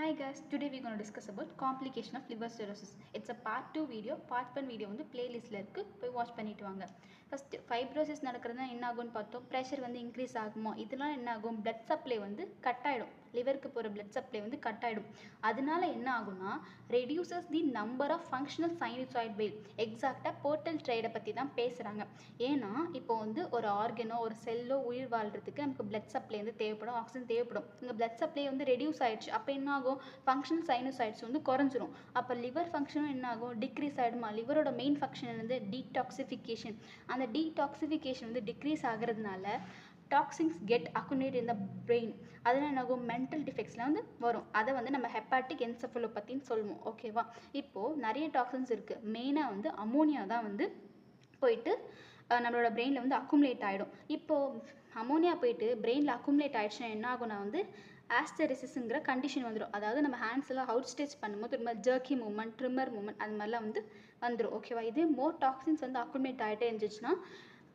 Hi guys, today we're going to discuss about complication of liver cirrhosis. It's a part 2 video. Part 1 video வந்து playlistல இருக்கு, போய் watch பண்ணிட்டு வாங்க. First fibrosis நடக்கிறதுனா என்ன ஆகும்னு பார்த்தோம். ப்ரெஷர் வந்து இன்க்ரீஸ் ஆகுமா, இதெல்லாம் என்ன ஆகும், பிளட் சப்ளை வந்து கட் ஆகிடும். லிவருக்கு போகிற பிளட் சப்ளை வந்து கட் ஆகிடும். அதனால என்ன ஆகும்னா reduces the number of functional sinusoid wave. எக்ஸாக்டாக போர்ட்டல் ட்ரைடை பற்றி தான் பேசுகிறாங்க. ஏன்னா இப்போ வந்து ஒரு ஆர்கனோ ஒரு செல்லோ உயிர் வாழ்கிறதுக்கு நமக்கு பிளட் சப்ளை வந்து தேவைப்படும், ஆக்சிஜன் தேவைப்படும். இங்கே பிளட் சப்ளை வந்து ரெடியூஸ் ஆகிடுச்சு. அப்போ என்ன ஆகும், ஃபங்க்ஷனல் சைனூசாய்ட்ஸ் வந்து குறைஞ்சிரும். அப்போ லிவர் ஃபங்க்ஷனும் என்ன ஆகும், டிக்ரீஸ் ஆகிடுமா. லிவரோட மெயின் ஃபங்க்ஷன் வந்து டீடாக்சிஃபிகேஷன். அந்த டீடாக்சிஃபிகேஷன் வந்து டிக்ரீஸ் ஆகிறதுனால toxins get accumulate in the brain. அதனால் என்ன ஆகும், மென்டல் டிஃபெக்ட்ஸ்லாம் வந்து வரும். அதை வந்து நம்ம ஹெப்பாட்டிக் என்செஃபலோபதின்னு சொல்லுவோம். ஓகேவா. இப்போது நிறைய டாக்ஸின்ஸ் இருக்குது. மெயினாக வந்து அமோனியா தான் வந்து போயிட்டு நம்மளோட பிரெயினில் வந்து அக்குமுலேட் ஆகிடும். இப்போது அமோனியா போயிட்டு பிரெயினில் அக்குமுலேட் ஆகிடுச்சுன்னா என்ன ஆகும்னா வந்து ஆஸ்டெரிசிஸ்ங்கிற கண்டிஷன் வந்துடும். அதாவது நம்ம ஹேண்ட்ஸ் எல்லாம் அவுட் ஸ்ட்ரெச் பண்ணும்போது ஒரு மாதிரி ஜர்க்கி மூவ்மெண்ட், ட்ரிம்மர் மூவ்மெண்ட் அது மாதிரிலாம் வந்து வந்துடும். ஓகேவா. இதே மோர் டாக்ஸின்ஸ் வந்து அக்குமுலேட் ஆகிட்டே இருந்துச்சுன்னா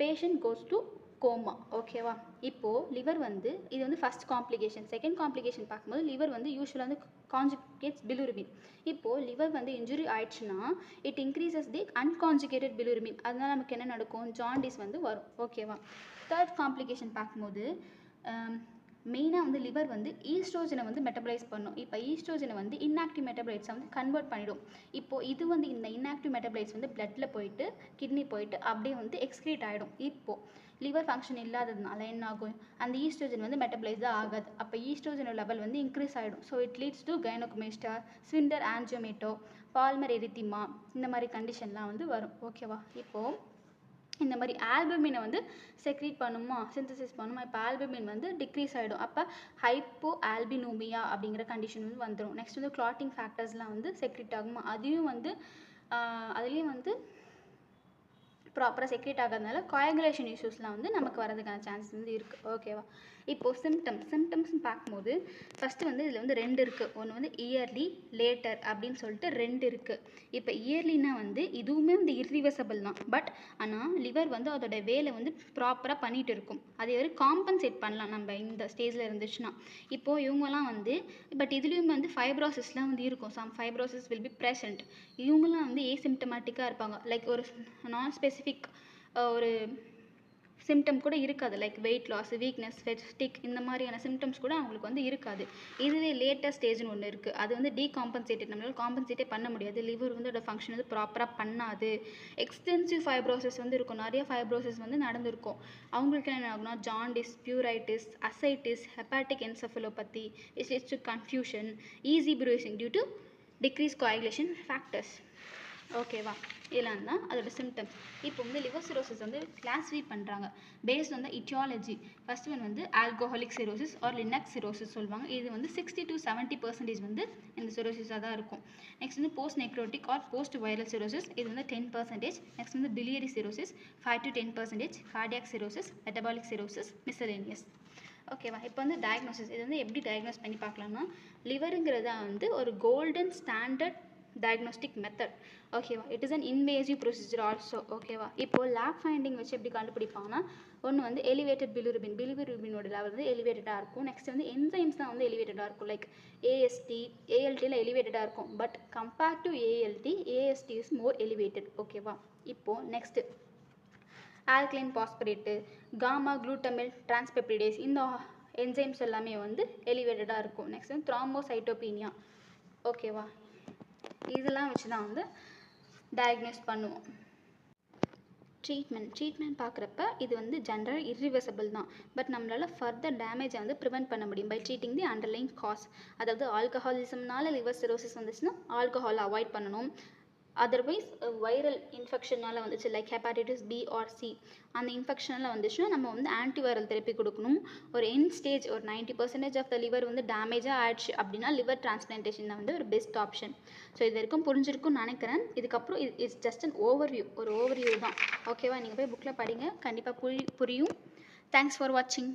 பேஷண்ட் கோஸ் டு கோமா. ஓகேவா. இப்போது லிவர் வந்து இது வந்து ஃபஸ்ட் காம்ப்ளிகேஷன். செகண்ட் காம்ப்ளிகேஷன் பார்க்கும்போது லிவர் வந்து யூஸ்வலாக வந்து கான்ஜுகேட்ஸ் பிலிருபின். இப்போது லிவர் வந்து இன்ஜுரி ஆயிடுச்சுன்னா இட் இன்க்ரீசஸ் தி அன்கான்ஜுகேட்டட் பிலிருபின். அதனால் நமக்கு என்ன நடக்கும், ஜாண்டிஸ் வந்து வரும். ஓகேவா. தேர்ட் காம்ப்ளிகேஷன் பார்க்கும்போது மெயினாக வந்து லிவர் வந்து ஈஸ்ட்ரோஜனை வந்து மெட்டபலைஸ் பண்ணும். இப்போ ஈஸ்ட்ரோஜனை வந்து இன்ஆக்டிவ் மெட்டபலைட்ஸை வந்து கன்வெர்ட் பண்ணிடும். இப்போது இது வந்து இந்த இன்ஆக்டிவ் மெட்டபலைட்ஸ் வந்து பிளட்டில் போயிட்டு கிட்னி போயிட்டு அப்படியே வந்து எக்ஸ்க்ரீட் ஆகிடும். இப்போது லிவர் ஃபங்க்ஷன் இல்லாததுனால என்ன ஆகும், அந்த ஈஸ்ட்ரோஜன் வந்து மெட்டபலைஸ் தான் ஆகாது. அப்போ ஈஸ்ட்ரோஜனோட லெவல் வந்து இன்க்ரீஸ் ஆகிடும். So it leads to gynecomastia, spider angiomata, palmar erythema, இந்த மாதிரி கண்டிஷன்லாம் வந்து வரும். ஓகேவா. இப்போது இந்த மாதிரி ஆல்புமினை வந்து செக்ரீட் பண்ணுமா, சிந்தசிஸ் பண்ணுமா. இப்போ ஆல்புமின் வந்து டிக்ரீஸ் ஆகிடும். அப்போ ஹைப்போ ஆல்பினூமியா அப்படிங்கிற கண்டிஷன் வந்து வந்துடும். நெக்ஸ்ட் வந்து கிளாட்டிங் ஃபேக்டர்ஸ்லாம் வந்து செக்ரீட் ஆகுமா, அதையும் வந்து அதுலேயும் வந்து ப்ராப்பராக செக்ரேட் ஆகிறதுனால கோயாகுலேஷன் இஷ்யூஸ்லாம் வந்து நமக்கு வரதுக்கான சான்ஸ் வந்து இருக்குது. ஓகேவா. இப்போது சிம்டம்ஸ்னு பார்க்கும்போது ஃபஸ்ட்டு வந்து இதில் வந்து ரெண்டு இருக்குது. ஒன்று வந்து இயர்லி, லேட்டர் அப்படின்னு சொல்லிட்டு ரெண்டு இருக்குது. இப்போ இயர்லினா வந்து இதுவுமே வந்து இர்ரிவர்சபிள் தான். பட் ஆனால் லிவர் வந்து அதோட வேலை வந்து ப்ராப்பராக பண்ணிகிட்டு இருக்கும். அதே மாதிரி காம்பன்சேட் பண்ணலாம் நம்ம இந்த ஸ்டேஜில் இருந்துச்சுன்னா. இப்போது இவங்கெல்லாம் வந்து பட் இதுலேயும் வந்து ஃபைப்ரோசிஸ்லாம் வந்து இருக்கும். Some fibrosis will be present. இவங்கெல்லாம் வந்து ஏசிம்டமேட்டிக்காக இருப்பாங்க. லைக் ஒரு நான் ஸ்பெசிஃபிக் ஒரு சிம்டம் கூட இருக்காது. Like weight loss, weakness, fatigue, இந்த மாதிரியான சிம்டம்ஸ் கூட அவங்களுக்கு வந்து இருக்காது. இதுவே லேட்டஸ்ட் ஸ்டேஜ்னு ஒன்று இருக்குது. அது வந்து டீகாம்பன்சேட்டட். நம்மளால் காம்பன்சேட்டே பண்ண முடியாது. லிவர் வந்து அதோட ஃபங்க்ஷன் வந்து ப்ராப்பராக பண்ணாது. எக்ஸ்டென்சிவ் ஃபைப்ரோசிஸ் வந்து இருக்கும். நிறைய ஃபைப்ரோசிஸ் வந்து நடந்திருக்கும். அவங்களுக்கு என்ன ஆகுனா jaundice, pruritus, ascites, hepatic encephalopathy, is to confusion, easy bruising due to decrease coagulation factors. ஓகேவா. இதெல்லாம் தான் அதோட சிம்டம்ஸ். இப்போ வந்து லிவர் சிரோசிஸ் வந்து கிளாஸிஃபை பண்ணுறாங்க based on the etiology. First one வந்து alcoholic cirrhosis or Laennec's cirrhosis சொல்லுவாங்க. இது வந்து 60 to 70% வந்து இந்த சிரோசிஸாக தான் இருக்கும். நெக்ஸ்ட் வந்து post necrotic R post viral cirrhosis. இது வந்து 10%. நெக்ஸ்ட் வந்து biliary cirrhosis 5 to 10%. Cardiac cirrhosis, metabolic cirrhosis, miscellaneous. ஓகேவா. இப்போ வந்து டயக்னோசிஸ். இது வந்து எப்படி டயக்னோஸ் பண்ணி பார்க்கலாம்னா லிவருங்கிறத வந்து ஒரு கோல்டன் ஸ்டாண்டர்ட் diagnostic method. ஓகேவா. It is an invasive procedure also. ஓகேவா. இப்போது லேப் ஃபைண்டிங் வச்சு எப்படி கண்டுபிடிப்பாங்கன்னா ஒன்று வந்து எலிவேட்டட் பிலிருபினோட லெவல் வந்து எலிவேட்டடாக இருக்கும். நெக்ஸ்ட் வந்து என்சைம்ஸ் தான் வந்து எலிவேட்டடாக இருக்கும். லைக் ஏஎஸ்டி, ஏஎல்டியில் எலிவேட்டடாக இருக்கும். But compared to ALT, AST is more elevated. ஓகேவா. இப்போது நெக்ஸ்ட்டு ஆல்கலைன் பாஸ்பரேட்டு, காமா குளூட்டமில் டிரான்ஸ்பெப்டிடேஸ், இந்த என்சைம்ஸ் எல்லாமே வந்து எலிவேட்டடாக இருக்கும். நெக்ஸ்ட் வந்து த்ராம்போசைட்டோபீனியா. ஓகேவா. இதெல்லாம் வச்சு தான் வந்து டயக்னோஸ் பண்ணுவோம். ட்ரீட்மெண்ட் பார்க்குறப்ப இது வந்து ஜென்ரல் இர்ரிவர்சபிள் தான். பட் நம்மளால் ஃபர்தர் டேமேஜை வந்து ப்ரிவெண்ட் பண்ண முடியும் by treating the underlying cause. அதாவது ஆல்கஹாலிசம்னால லிவர் சிரோசிஸ் வந்துச்சுன்னா ஆல்கஹால் அவாய்ட் பண்ணணும். அதர்வைஸ் வைரல் இன்ஃபெக்ஷனால் வந்துச்சு like hepatitis B or C, அந்த இன்ஃபெக்ஷனில் வந்துச்சுன்னா நம்ம வந்து ஆன்டிவைரல் தெரப்பி கொடுக்கணும். ஒரு எண்ட் ஸ்டேஜ் ஒரு 90% ஆஃப் த லிவர் வந்து டேமேஜாக ஆயிடுச்சு அப்படின்னா லிவர் டிரான்ஸ்பிளான்டேஷன் தான் வந்து ஒரு பெஸ்ட் ஆப்ஷன். ஸோ இது வரைக்கும் புரிஞ்சிருக்கும்னு நினைக்கிறேன். இதுக்கப்புறம் இட்ஸ் ஜஸ்ட் அன் ஓவர்வியூ, ஒரு ஓவர்வியூ தான். ஓகேவா. நீங்கள் போய் புக்கில் படிங்க, கண்டிப்பாக புரியும். தேங்க்ஸ் ஃபார் வாட்சிங்.